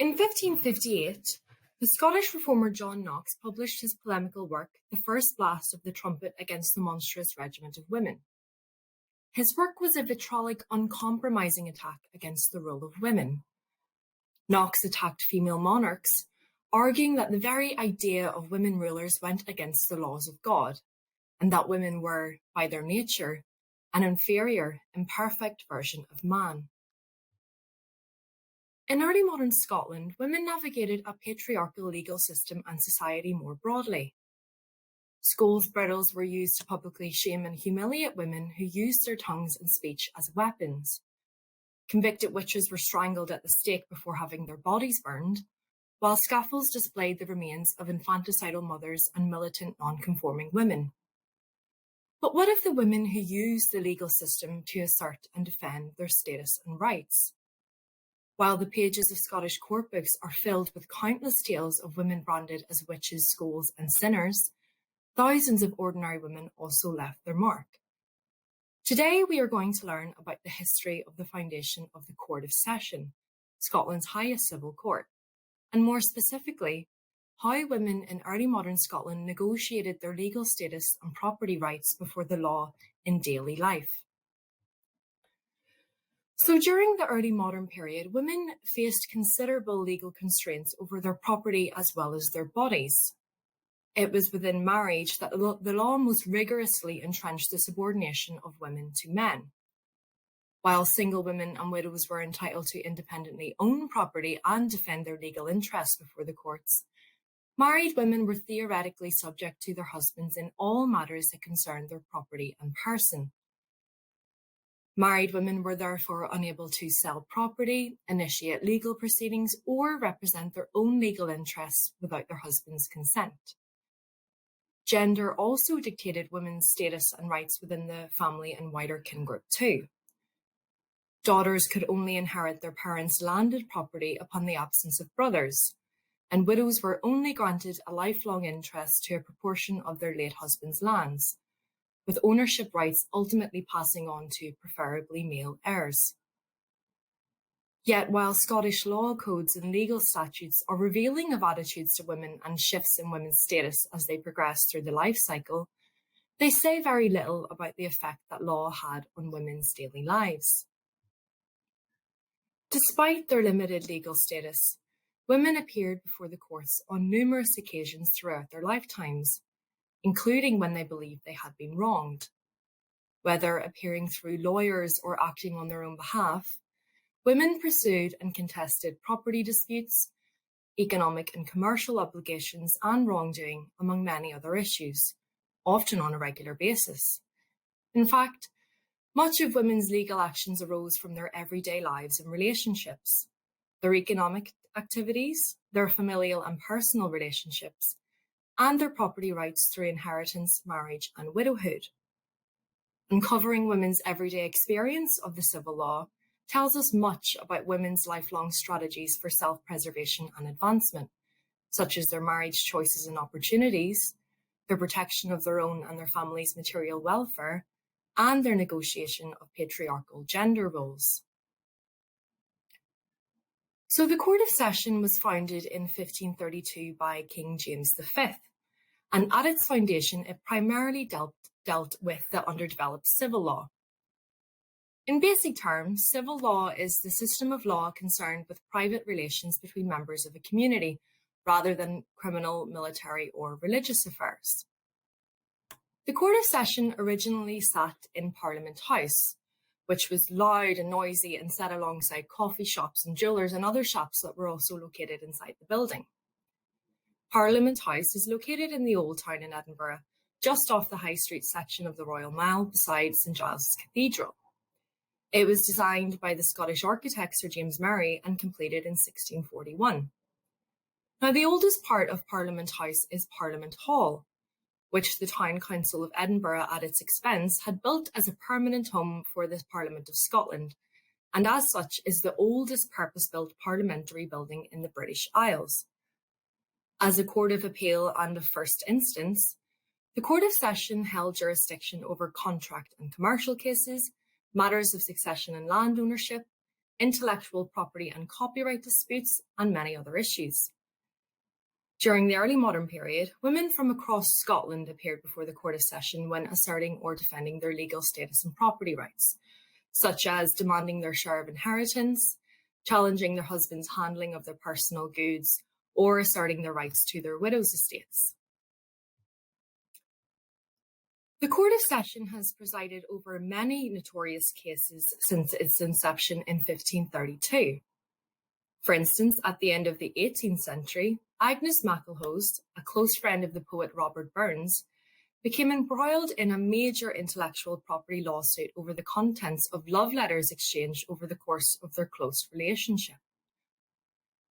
In 1558, the Scottish reformer John Knox published his polemical work, The First Blast of the Trumpet Against the Monstrous Regiment of Women. His work was a vitriolic, uncompromising attack against the role of women. Knox attacked female monarchs, arguing that the very idea of women rulers went against the laws of God, and that women were, by their nature, an inferior, imperfect version of man. In early modern Scotland, women navigated a patriarchal legal system and society more broadly. Schools' bridles were used to publicly shame and humiliate women who used their tongues and speech as weapons. Convicted witches were strangled at the stake before having their bodies burned, while scaffolds displayed the remains of infanticidal mothers and militant non-conforming women. But what of the women who used the legal system to assert and defend their status and rights? While the pages of Scottish court books are filled with countless tales of women branded as witches, scolds, and sinners, thousands of ordinary women also left their mark. Today, we are going to learn about the history of the foundation of the Court of Session, Scotland's highest civil court, and more specifically, how women in early modern Scotland negotiated their legal status and property rights before the law in daily life. So during the early modern period, women faced considerable legal constraints over their property as well as their bodies. It was within marriage that the law most rigorously entrenched the subordination of women to men. While single women and widows were entitled to independently own property and defend their legal interests before the courts, married women were theoretically subject to their husbands in all matters that concerned their property and person. Married women were therefore unable to sell property, initiate legal proceedings, or represent their own legal interests without their husband's consent. Gender also dictated women's status and rights within the family and wider kin group too. Daughters could only inherit their parents' landed property upon the absence of brothers, and widows were only granted a lifelong interest to a proportion of their late husband's lands, with ownership rights ultimately passing on to preferably male heirs. Yet while Scottish law codes and legal statutes are revealing of attitudes to women and shifts in women's status as they progress through the life cycle, they say very little about the effect that law had on women's daily lives. Despite their limited legal status, women appeared before the courts on numerous occasions throughout their lifetimes, including when they believed they had been wronged. Whether appearing through lawyers or acting on their own behalf, women pursued and contested property disputes, economic and commercial obligations, and wrongdoing, among many other issues, often on a regular basis. In fact, much of women's legal actions arose from their everyday lives and relationships, their economic activities, their familial and personal relationships, and their property rights through inheritance, marriage, and widowhood. Uncovering women's everyday experience of the civil law tells us much about women's lifelong strategies for self-preservation and advancement, such as their marriage choices and opportunities, their protection of their own and their family's material welfare, and their negotiation of patriarchal gender roles. So the Court of Session was founded in 1532 by King James V, and at its foundation it primarily dealt with the underdeveloped civil law. In basic terms, civil law is the system of law concerned with private relations between members of a community, rather than criminal, military, or religious affairs. The Court of Session originally sat in Parliament House, which was loud and noisy and sat alongside coffee shops and jewellers and other shops that were also located inside the building. Parliament House is located in the Old Town in Edinburgh, just off the High Street section of the Royal Mile beside St Giles' Cathedral. It was designed by the Scottish architect Sir James Murray and completed in 1641. Now, the oldest part of Parliament House is Parliament Hall, which the Town Council of Edinburgh at its expense had built as a permanent home for the Parliament of Scotland, and as such is the oldest purpose-built parliamentary building in the British Isles. As a court of appeal and of first instance, the Court of Session held jurisdiction over contract and commercial cases, matters of succession and land ownership, intellectual property and copyright disputes, and many other issues. During the early modern period, women from across Scotland appeared before the Court of Session when asserting or defending their legal status and property rights, such as demanding their share of inheritance, challenging their husband's handling of their personal goods, or asserting their rights to their widows' estates. The Court of Session has presided over many notorious cases since its inception in 1532. For instance, at the end of the 18th century, Agnes MacLehose, a close friend of the poet Robert Burns, became embroiled in a major intellectual property lawsuit over the contents of love letters exchanged over the course of their close relationship.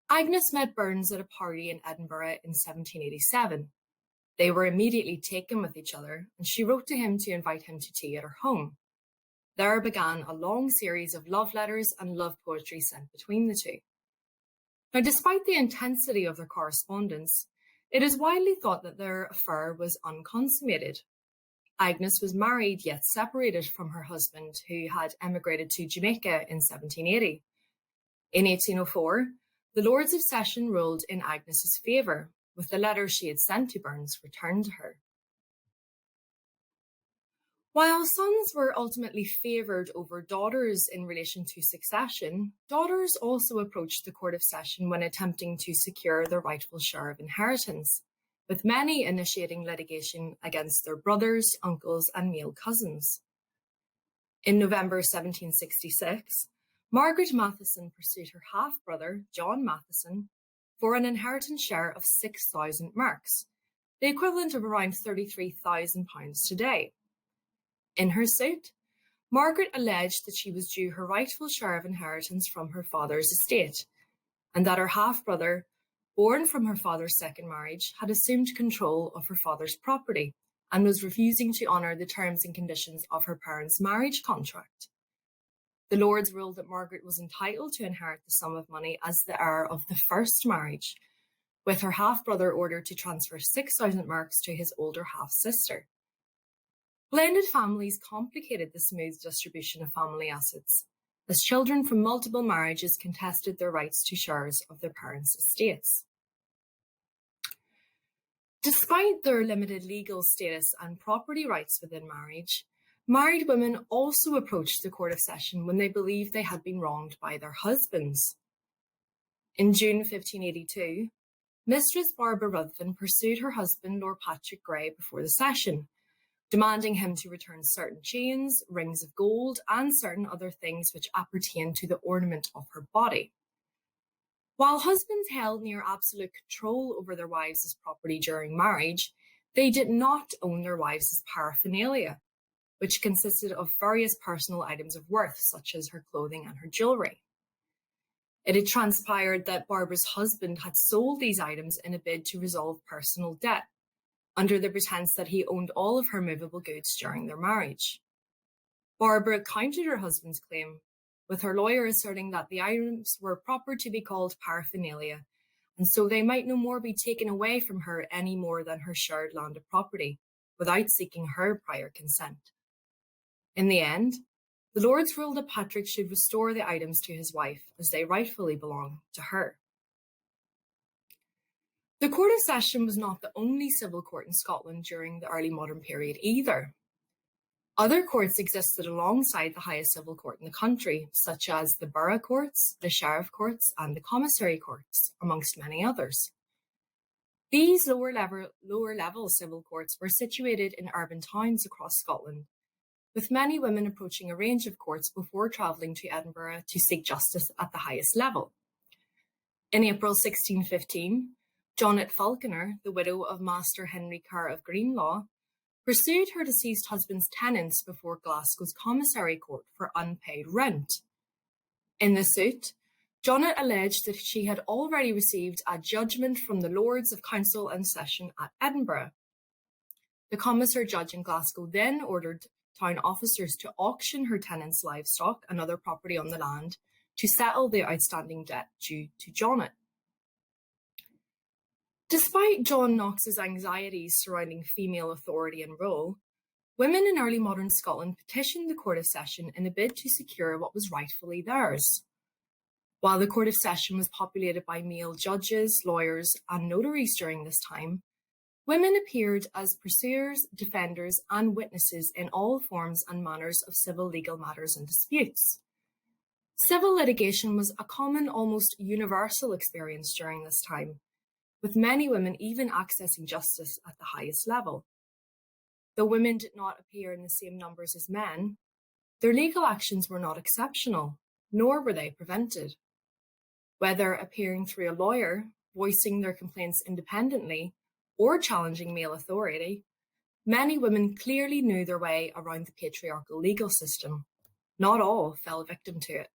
Agnes met Burns at a party in Edinburgh in 1787. They were immediately taken with each other, and she wrote to him to invite him to tea at her home. There began a long series of love letters and love poetry sent between the two. Now, despite the intensity of their correspondence, it is widely thought that their affair was unconsummated. Agnes was married yet separated from her husband, who had emigrated to Jamaica in 1780. In 1804, the Lords of Session ruled in Agnes's favour, with the letter she had sent to Burns returned to her. While sons were ultimately favoured over daughters in relation to succession, daughters also approached the Court of Session when attempting to secure their rightful share of inheritance, with many initiating litigation against their brothers, uncles, and male cousins. In November 1766, Margaret Matheson pursued her half-brother, John Matheson, for an inheritance share of 6,000 marks, the equivalent of around £33,000 today. In her suit, Margaret alleged that she was due her rightful share of inheritance from her father's estate, and that her half-brother, born from her father's second marriage, had assumed control of her father's property and was refusing to honour the terms and conditions of her parents' marriage contract. The Lords ruled that Margaret was entitled to inherit the sum of money as the heir of the first marriage, with her half-brother ordered to transfer 6,000 marks to his older half-sister. Blended families complicated the smooth distribution of family assets, as children from multiple marriages contested their rights to shares of their parents' estates. Despite their limited legal status and property rights within marriage, married women also approached the Court of Session when they believed they had been wronged by their husbands. In June 1582, Mistress Barbara Ruthven pursued her husband, Lord Patrick Gray, before the session, demanding him to return certain chains, rings of gold, and certain other things which appertained to the ornament of her body. While husbands held near absolute control over their wives' property during marriage, they did not own their wives' paraphernalia, which consisted of various personal items of worth, such as her clothing and her jewellery. It had transpired that Barbara's husband had sold these items in a bid to resolve personal debt, under the pretense that he owned all of her movable goods during their marriage. Barbara countered her husband's claim, with her lawyer asserting that the items were proper to be called paraphernalia, and so they might no more be taken away from her any more than her shared landed property, without seeking her prior consent. In the end, the Lords ruled that Patrick should restore the items to his wife, as they rightfully belonged to her. The Court of Session was not the only civil court in Scotland during the early modern period either. Other courts existed alongside the highest civil court in the country, such as the borough courts, the sheriff courts, and the commissary courts, amongst many others. These lower level civil courts were situated in urban towns across Scotland, with many women approaching a range of courts before travelling to Edinburgh to seek justice at the highest level. In April 1615, Janet Falconer, the widow of Master Henry Kerr of Greenlaw, pursued her deceased husband's tenants before Glasgow's Commissary Court for unpaid rent. In the suit, Janet alleged that she had already received a judgment from the Lords of Council and Session at Edinburgh. The Commissar Judge in Glasgow then ordered town officers to auction her tenants' livestock and other property on the land to settle the outstanding debt due to Janet. Despite John Knox's anxieties surrounding female authority and role, women in early modern Scotland petitioned the Court of Session in a bid to secure what was rightfully theirs. While the Court of Session was populated by male judges, lawyers, and notaries during this time, women appeared as pursuers, defenders, and witnesses in all forms and manners of civil legal matters and disputes. Civil litigation was a common, almost universal experience during this time, with many women even accessing justice at the highest level. Though women did not appear in the same numbers as men, their legal actions were not exceptional, nor were they prevented. Whether appearing through a lawyer, voicing their complaints independently, or challenging male authority, many women clearly knew their way around the patriarchal legal system. Not all fell victim to it.